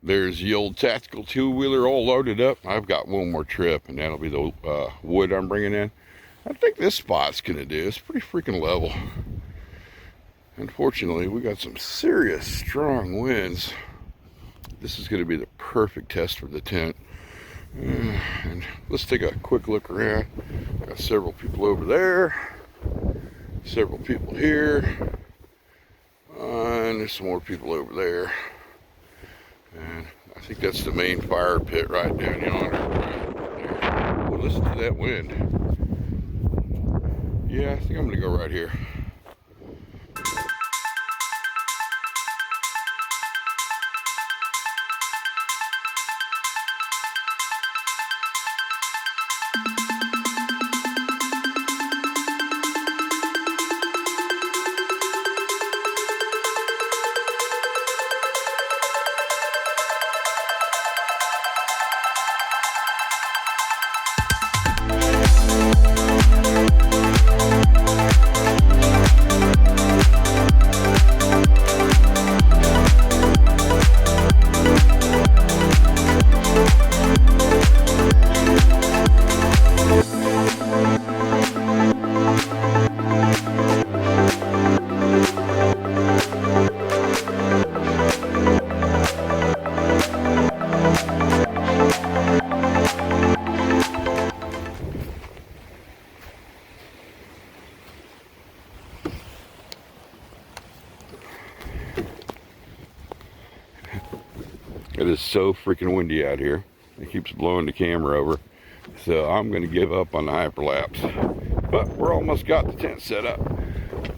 There's the old tactical two-wheeler all loaded up. I've got one more trip, and that'll be the wood I'm bringing in. I think this spot's gonna do. It's pretty freaking level. Unfortunately, we got some serious strong winds. This is gonna be the perfect test for the tent. And let's take a quick look around. Got several people over there, several people here, and there's some more people over there. And I think that's the main fire pit right down yonder. Right there. Well, listen to that wind. Yeah, I think I'm gonna go right here. It is so freaking windy out here. It keeps blowing the camera over. So I'm going to give up on the hyperlapse. But we're almost got the tent set up.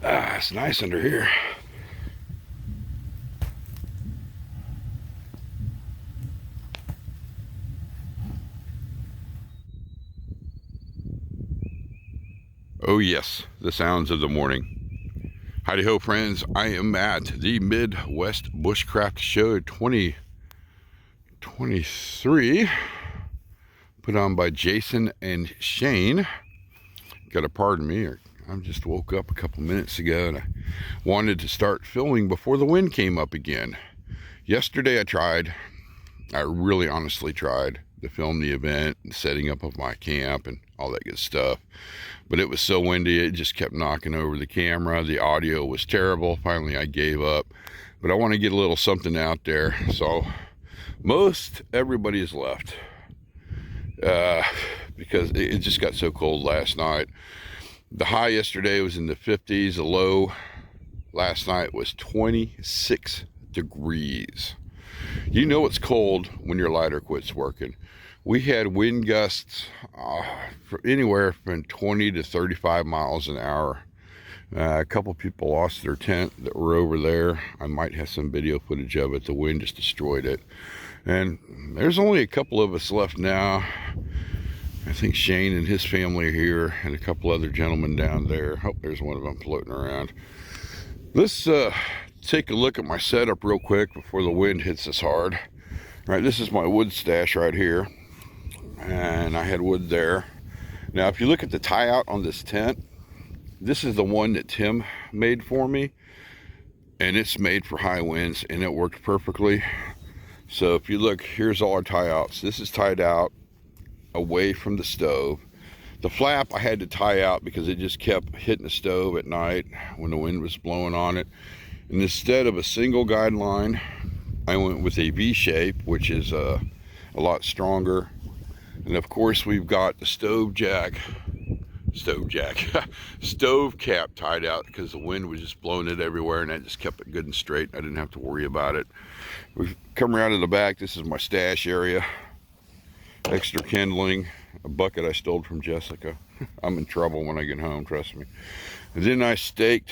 It's nice under here. Oh yes, the sounds of the morning. Howdy ho friends, I am at the Midwest Bushcraft Show 2023, put on by Jason and Shane. Gotta pardon me, I just woke up a couple minutes ago and I wanted to start filming before the wind came up again. Yesterday I really honestly tried to film the event and setting up of my camp and all that good stuff. But it was so windy, it just kept knocking over the camera. The audio was terrible. Finally, I gave up. But I want to get a little something out there. So most everybody is left because it just got so cold last night. The high yesterday was in the 50s. The low last night was 26 degrees. You know it's cold when your lighter quits working. We had wind gusts for anywhere from 20 to 35 miles an hour. A couple people lost their tent that were over there. I might have some video footage of it. The wind just destroyed it. And there's only a couple of us left now. I think Shane and his family are here and a couple other gentlemen down there. Oh, there's one of them floating around. Let's take a look at my setup real quick before the wind hits us hard. All right, this is my wood stash right here. And I had wood there. Now, if you look at the tie out on this tent, this is the one that Tim made for me. And it's made for high winds and it worked perfectly. So if you look, here's all our tie outs. This is tied out away from the stove. The flap I had to tie out because it just kept hitting the stove at night when the wind was blowing on it. And instead of a single guideline, I went with a V shape, which is a lot stronger. And of course we've got the stove cap tied out because the wind was just blowing it everywhere and that just kept it good and straight. I didn't have to worry about it. We've come around to the back. This is my stash area. Extra kindling, a bucket I stole from Jessica. I'm in trouble when I get home, trust me. And then I staked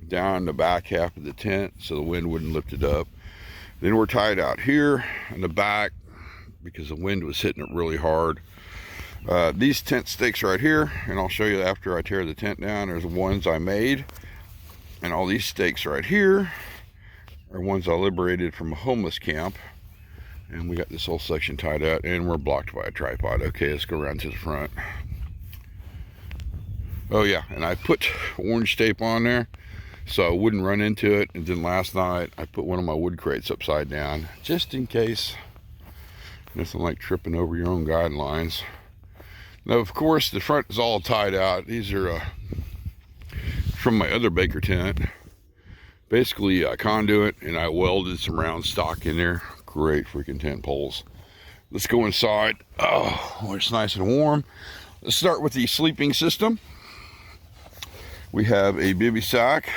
down the back half of the tent so the wind wouldn't lift it up. Then we're tied out here in the back because the wind was hitting it really hard. These tent stakes right here, and I'll show you after I tear the tent down, there's the ones I made. And all these stakes right here are ones I liberated from a homeless camp. And we got this whole section tied out and we're blocked by a tripod. Okay, let's go around to the front. Oh yeah, and I put orange tape on there so I wouldn't run into it. And then last night I put one of my wood crates upside down just in case. Nothing like tripping over your own guidelines. Now, of course, the front is all tied out. These are from my other Baker tent. Basically a conduit, and I welded some round stock in there. Great freaking tent poles. Let's go inside. Oh, where it's nice and warm. Let's start with the sleeping system. We have a bivy sack,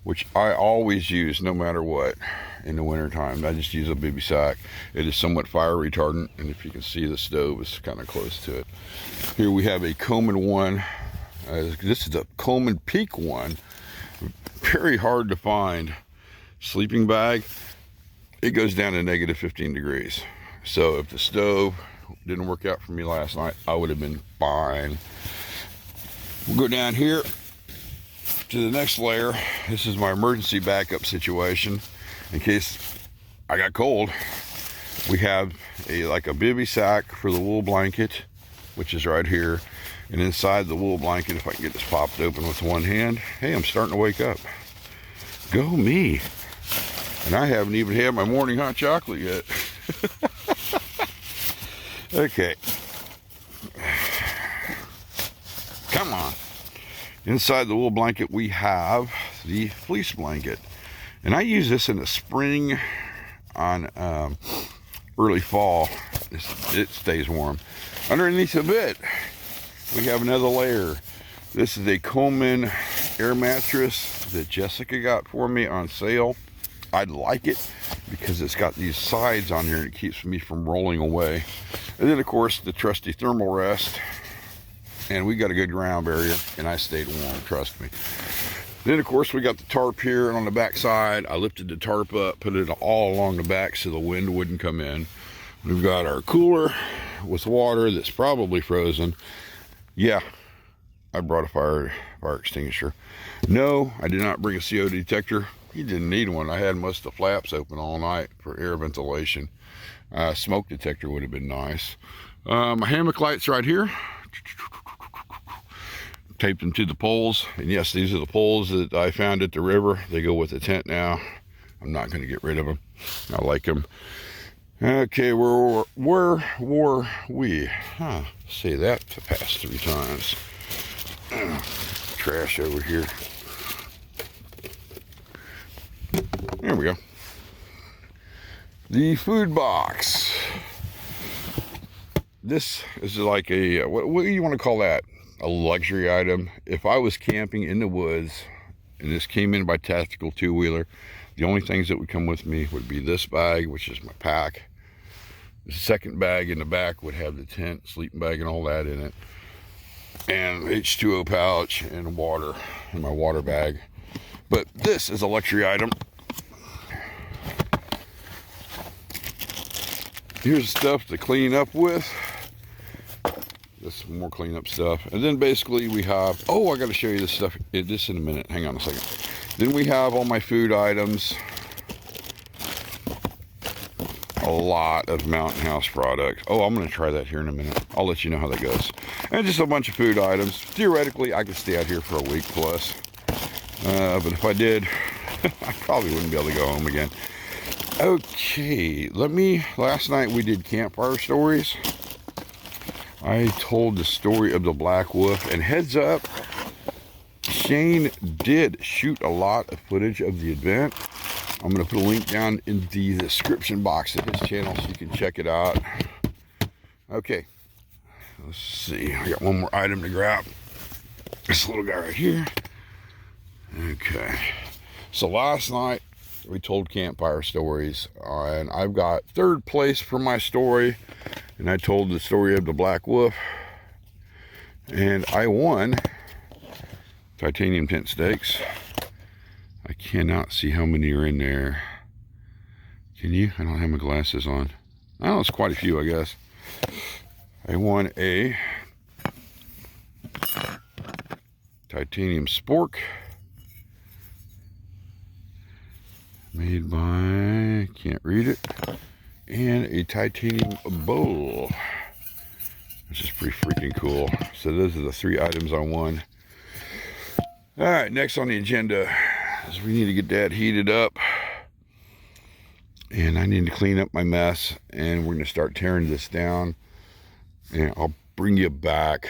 which I always use no matter what in the winter time. I just use a bivy sack. It is somewhat fire retardant, and if you can see, the stove is kind of close to it. Here we have a Coleman one. This is a Coleman Peak one. Very hard to find sleeping bag. It goes down to negative 15 degrees. So if the stove didn't work out for me last night, I would have been fine. We'll go down here to the next layer. This is my emergency backup situation in case I got cold. We have like a bivy sack for the wool blanket, which is right here. And inside the wool blanket, if I can get this popped open with one hand. Hey, I'm starting to wake up. Go me. And I haven't even had my morning hot chocolate yet. Okay. Come on. Inside the wool blanket, we have the fleece blanket. And I use this in the spring on early fall. It stays warm. Underneath of it, we have another layer. This is a Coleman air mattress that Jessica got for me on sale. I like it because it's got these sides on here and it keeps me from rolling away. And then of course the trusty thermal rest. And we got a good ground barrier and I stayed warm, trust me. Then of course we got the tarp here on the back side. I lifted the tarp up, put it all along the back so the wind wouldn't come in. We've got our cooler with water that's probably frozen. Yeah, I brought a fire extinguisher. No, I did not bring a CO detector. You didn't need one. I had most of the flaps open all night for air ventilation. Smoke detector would have been nice. My hammock lights right here. Taped them to the poles. And yes, these are the poles that I found at the river. They go with the tent now. I'm not going to get rid of them. I like them. Okay, where were we? Say that the past 3 times. Trash over here. There we go. The food box. This is like a, what do you want to call that? A luxury item. If I was camping in the woods and this came in by tactical 2-wheeler, the only things that would come with me would be this bag, which is my pack. The second bag in the back would have the tent, sleeping bag, and all that in it. And H2O pouch and water in my water bag. But this is a luxury item. Here's stuff to clean up with. This is more cleanup stuff. And then basically we have, oh, I got to show you this stuff this in a minute. Hang on a second. Then we have all my food items. A lot of Mountain House products. Oh, I'm going to try that here in a minute. I'll let you know how that goes. And just a bunch of food items. Theoretically, I could stay out here for a week plus. But if I did, I probably wouldn't be able to go home again. Okay, last night we did campfire stories. I told the story of the black wolf, and heads up, Shane did shoot a lot of footage of the event. I'm going to put a link down in the description box of his channel so you can check it out. Okay, let's see. I got one more item to grab. This little guy right here. Okay, so last night we told campfire stories, and I've got 3rd place for my story, and I told the story of the black wolf, and I won titanium tent stakes. I cannot see how many are in there. Can you? I don't have my glasses on. Oh, it's quite a few, I guess. I won a titanium spork made by, can't read it, and a titanium bowl, which is pretty freaking cool. So those are the 3 items I won. All right, next on the agenda, is we need to get that heated up. And I need to clean up my mess. And we're going to start tearing this down. And I'll bring you back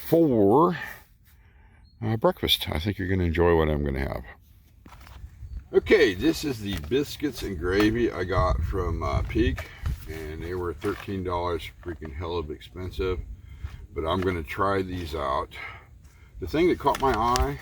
for breakfast. I think you're going to enjoy what I'm going to have. Okay, this is the biscuits and gravy I got from Peak, and they were $13, freaking hell of expensive, but I'm going to try these out. The thing that caught my eye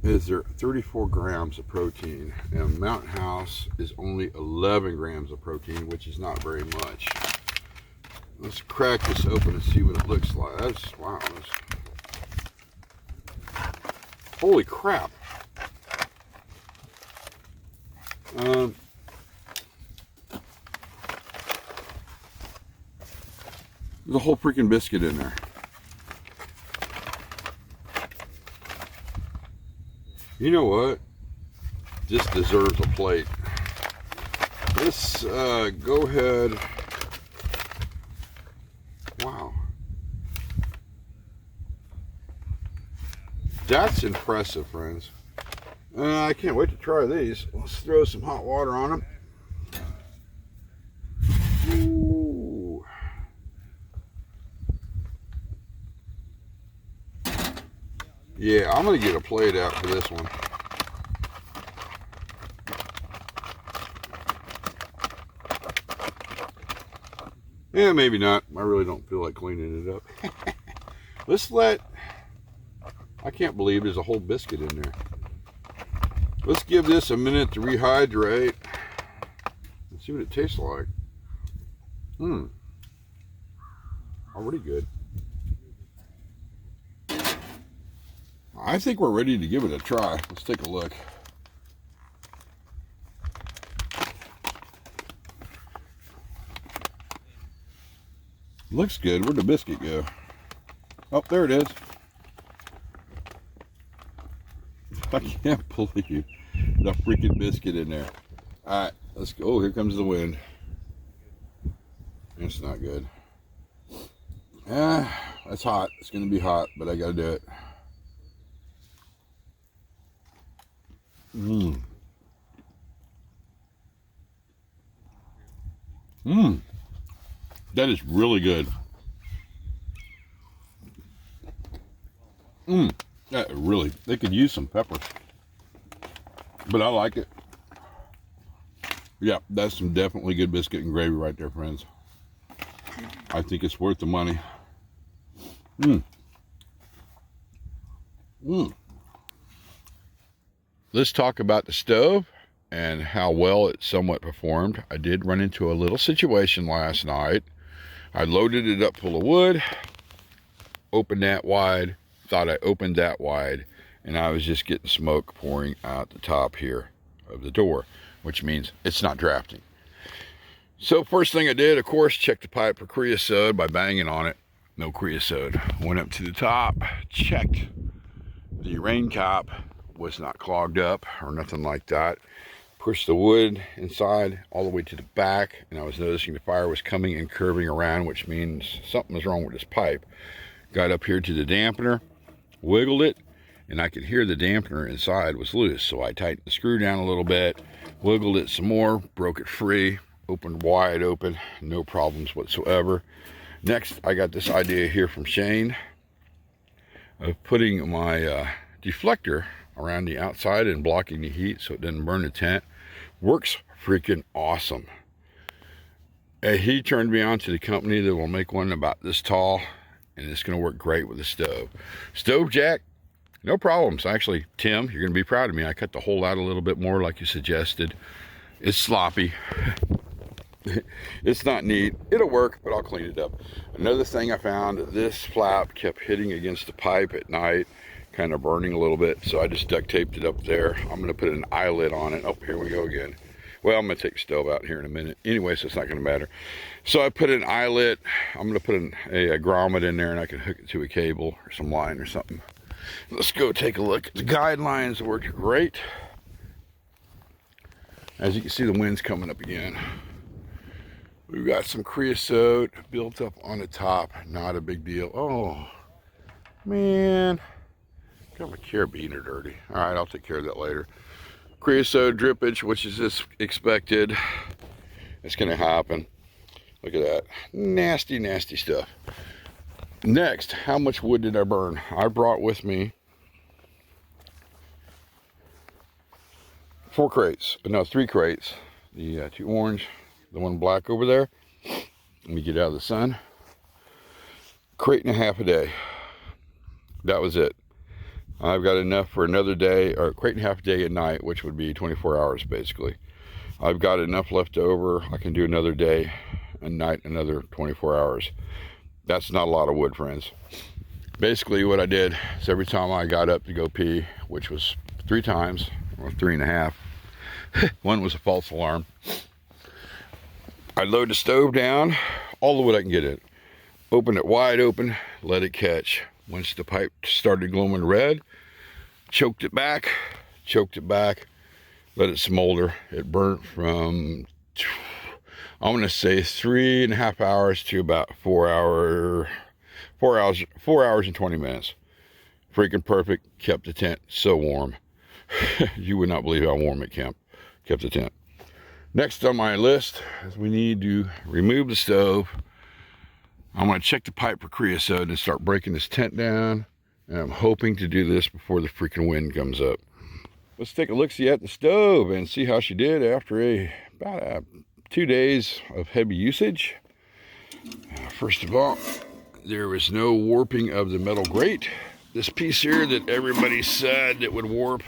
is they're 34 grams of protein, and Mountain House is only 11 grams of protein, which is not very much. Let's crack this open and see what it looks like. That's, wow. Holy crap. There's a whole freaking biscuit in there. You know what? This deserves a plate. Let's go ahead. Wow. That's impressive, friends. I can't wait to try these. Let's throw some hot water on them. Ooh. Yeah, I'm going to get a plate out for this one. Yeah, maybe not. I really don't feel like cleaning it up. I can't believe there's a whole biscuit in there. Let's give this a minute to rehydrate and see what it tastes like. Already good. I think we're ready to give it a try. Let's take a look. Looks good. Where'd the biscuit go? Oh, there it is. I can't believe the freaking biscuit in there. All right, let's go. Oh, here comes the wind. It's not good. That's hot. It's going to be hot, but I got to do it. That is really good. That really, they could use some pepper, but I like it. Yeah, that's some definitely good biscuit and gravy right there, friends. I think it's worth the money. Let's talk about the stove and how well it somewhat performed. I did run into a little situation last night. I loaded it up full of wood, opened that wide, thought I opened that wide, and I was just getting smoke pouring out the top here of the door, which means it's not drafting. So first thing I did, of course, check the pipe for creosote by banging on it. No creosote. Went up to the top, checked the rain cap was not clogged up or nothing like that. Pushed the wood inside all the way to the back, and I was noticing the fire was coming and curving around, which means something was wrong with this pipe. Got up here to the dampener, wiggled it, and I could hear the dampener inside was loose. So I tightened the screw down a little bit, wiggled it some more, broke it free, opened wide open, no problems whatsoever. Next, I got this idea here from Shane of putting my deflector around the outside and blocking the heat so it doesn't burn the tent. Works freaking awesome. He turned me on to the company that will make one about this tall, and it's going to work great with the stove. Stove jack, no problems. Actually, Tim, you're going to be proud of me. I cut the hole out a little bit more like you suggested. It's sloppy. It's not neat. It'll work, but I'll clean it up. Another thing I found, this flap kept hitting against the pipe at night, kind of burning a little bit, so I just duct taped it up there. I'm going to put an eyelet on it. Oh, here we go again. Well, I'm going to take the stove out here in a minute. Anyway, so it's not going to matter. So I put an eyelet. I'm going to put a grommet in there, and I can hook it to a cable or some line or something. Let's go take a look. The guidelines worked great. As you can see, the wind's coming up again. We've got some creosote built up on the top. Not a big deal. Oh, man. Got my carabiner dirty. All right, I'll take care of that later. Creosote drippage, which is just expected. It's gonna happen. Look at that. Nasty, nasty stuff. Next, how much wood did I burn? I brought with me 3 crates. The 2 orange, the 1 black over there. Let me get out of the sun. 1.5 crates a day. That was it. I've got enough for another day, or 1.5 crates a day at night, which would be 24 hours basically. I've got enough left over. I can do another day, a night, another 24 hours. That's not a lot of wood, friends. Basically what I did is every time I got up to go pee, which was 3 times, or 3.5, one was a false alarm, I load the stove down, all the wood I can get in, open it wide open, let it catch. Once the pipe started glowing red, choked it back, let it smolder. It burnt from, I'm gonna say 3.5 hours to about 4 hours and 20 minutes. Freaking perfect, kept the tent so warm. You would not believe how warm it kept the tent. Next on my list is we need to remove the stove. I'm gonna check the pipe for creosote and start breaking this tent down. And I'm hoping to do this before the freaking wind comes up. Let's take a look-see at the stove and see how she did after about 2 days of heavy usage. First of all, there was no warping of the metal grate. This piece here that everybody said that would warp,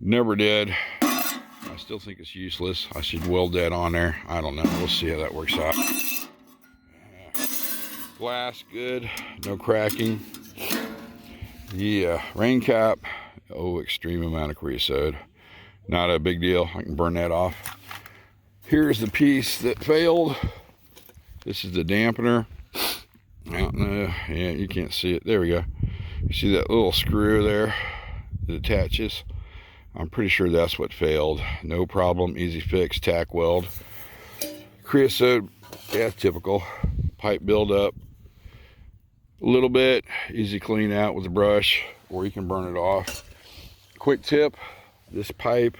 never did. I still think it's useless. I should weld that on there. I don't know. We'll see how that works out. Glass, good. No cracking. Yeah, rain cap. Oh, extreme amount of creosote. Not a big deal. I can burn that off. Here's the piece that failed. This is the dampener. I don't know. Yeah, you can't see it. There we go. You see that little screw there that attaches? I'm pretty sure that's what failed. No problem. Easy fix. Tack weld. Creosote. Yeah, typical. Pipe buildup. A little bit. Easy clean out with a brush, or you can burn it off. Quick tip. This pipe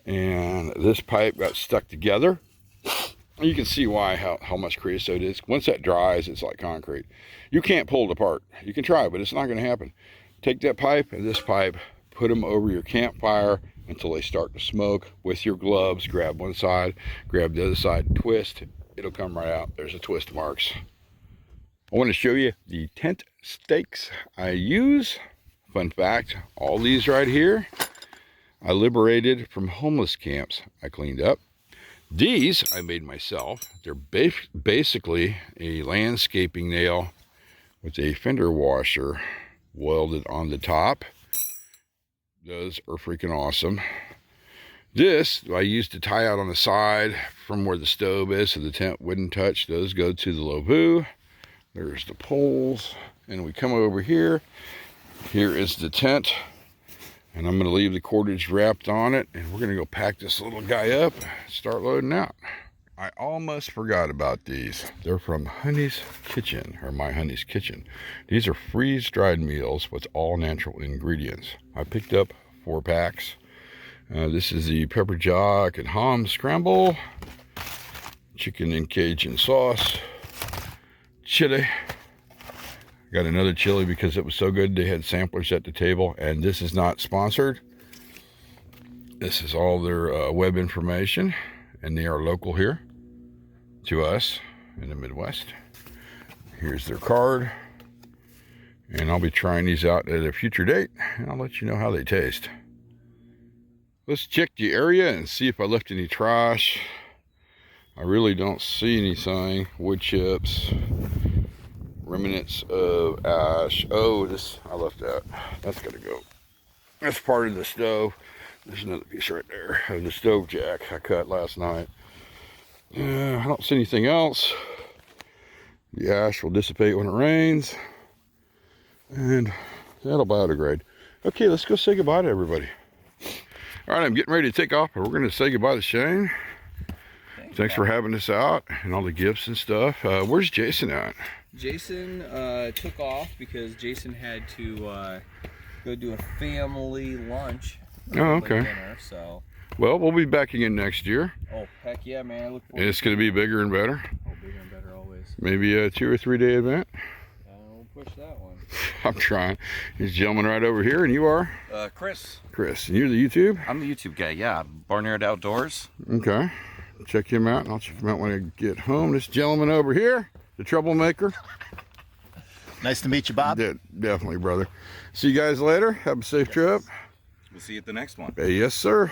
and this pipe got stuck together. You can see why, how much creosote is. Once that dries, it's like concrete. You can't pull it apart. You can try, but it's not going to happen. Take that pipe and this pipe, put them over your campfire until they start to smoke. With your gloves, grab one side, grab the other side, twist. It'll come right out. There's the twist marks. I want to show you the tent stakes I use. Fun fact, all these right here, I liberated from homeless camps I cleaned up. These I made myself. They're basically a landscaping nail with a fender washer welded on the top. Those are freaking awesome. This I used to tie out on the side from where the stove is so the tent wouldn't touch. Those go to the Lovu. There's the poles, and we come over here. Here is the tent, and I'm going to leave the cordage wrapped on it, and we're going to go pack this little guy up and start loading out. I almost forgot about these. They're from Honey's Kitchen, or My Honey's Kitchen. These are freeze-dried meals with all natural ingredients. I picked up 4 packs. This is the pepper jack and ham scramble, chicken and Cajun sauce, chili. Got another chili because it was so good they had samplers at the table, and this is not sponsored. This is all their web information, and they are local here to us in the Midwest. Here's their card, and I'll be trying these out at a future date, and I'll let you know how they taste. Let's check the area and see if I left any trash. I really don't see anything. Wood chips, remnants of ash. Oh, this, I left that. That's gotta go. That's part of the stove. There's another piece right there of the stove jack I cut last night. I don't see anything else. The ash will dissipate when it rains, and that'll biodegrade. Okay, let's go say goodbye to everybody. All right, I'm getting ready to take off, but we're going to say goodbye to Shane. Thanks for having us out and all the gifts and stuff. Where's Jason at? Jason took off because Jason had to go do a family lunch. Oh, okay. Dinner, so. Well, we'll be back again next year. Oh, heck yeah, man. I look forward And it's going to be bigger and better. Oh, bigger and better always. Maybe a 2 or 3 day event. We'll push that one. I'm trying. There's a gentleman right over here, and you are? Chris. Chris. And you're the YouTube? I'm the YouTube guy, yeah. BarnYard Outdoors. Okay. Check him out, and I'll check him out when I get home. This gentleman over here, the troublemaker. Nice to meet you, Bob. Definitely, brother. See you guys later. Have a safe trip. We'll see you at the next one. Yes, sir.